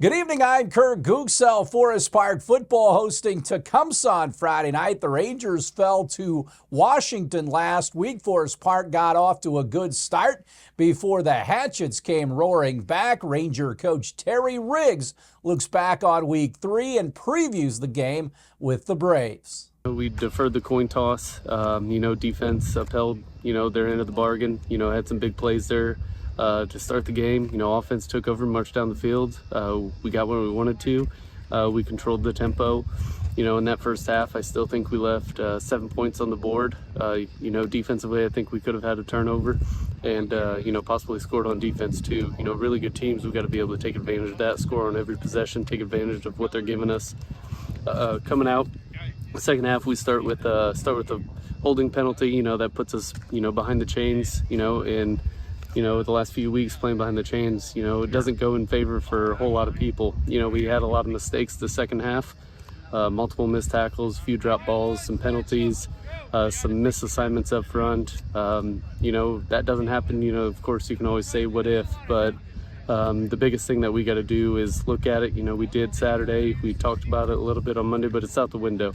Good evening, I'm Kurt Gutgsell. Forest Park football hosting Tecumseh on Friday night. The Rangers fell to Washington last week. Forest Park got off to a good start before the Hatchets came roaring back. Ranger coach Terry Riggs looks back on week 3 and previews the game with the Braves. We deferred the coin toss. Defense upheld, their end of the bargain. Had some big plays there to start the game. Offense took over, marched down the field. We got what we wanted to. We controlled the tempo. In that first half, I still think we left 7 points on the board. Defensively, I think we could have had a turnover and, possibly scored on defense too. Really good teams. We've got to be able to take advantage of that, score on every possession, take advantage of what they're giving us. Coming out, the second half, we start with the holding penalty. That puts us, behind the chains. The last few weeks playing behind the chains, it doesn't go in favor for a whole lot of people. We had a lot of mistakes the second half, multiple missed tackles, few drop balls, some penalties, some missed assignments up front. That doesn't happen. Of course, you can always say what if, but the biggest thing that we got to do is look at it. We did Saturday. We talked about it a little bit on Monday, but it's out the window.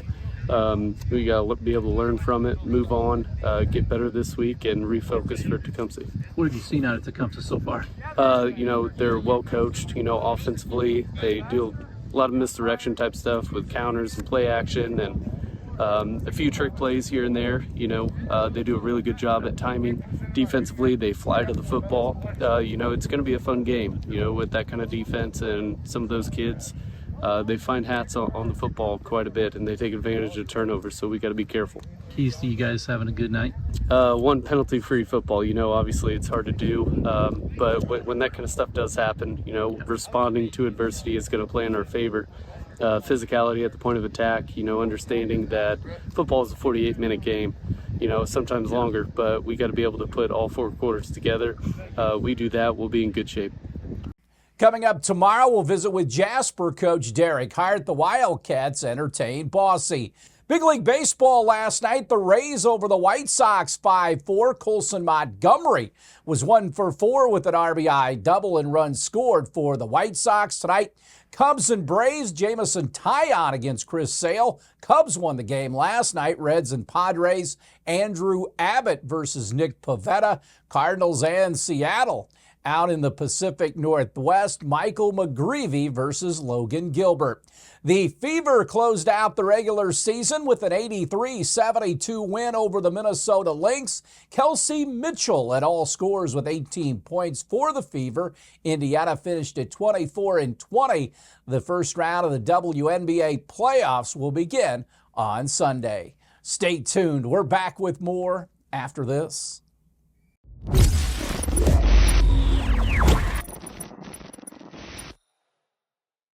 We got to be able to learn from it, move on, get better this week, and refocus for Tecumseh. What have you seen out of Tecumseh so far? They're well coached. Offensively, they do a lot of misdirection type stuff with counters and play action and a few trick plays here and there. They do a really good job at timing. Defensively, they fly to the football. It's going to be a fun game, with that kind of defense and some of those kids. They find hats on the football quite a bit, and they take advantage of turnovers, so we got to be careful. Keys to you guys having a good night? One penalty-free football. Obviously it's hard to do, but when that kind of stuff does happen, responding to adversity is going to play in our favor. Physicality at the point of attack, understanding that football is a 48-minute game, sometimes longer, but we got to be able to put all 4 quarters together. We do that, we'll be in good shape. Coming up tomorrow, we'll visit with Jasper coach Derek Hart. The Wildcats entertain Boise. Big League Baseball last night, the Rays over the White Sox 5-4. Colson Montgomery was 1 for 4 with an RBI double and runs scored for the White Sox. Tonight, Cubs and Braves, Jamison Taillon against Chris Sale. Cubs won the game last night. Reds and Padres, Andrew Abbott versus Nick Pivetta. Cardinals and Seattle. Out in the Pacific Northwest, Michael McGreevy versus Logan Gilbert. The Fever closed out the regular season with an 83-72 win over the Minnesota Lynx. Kelsey Mitchell led all scores with 18 points for the Fever. Indiana finished at 24-20. The first round of the WNBA playoffs will begin on Sunday. Stay tuned. We're back with more after this.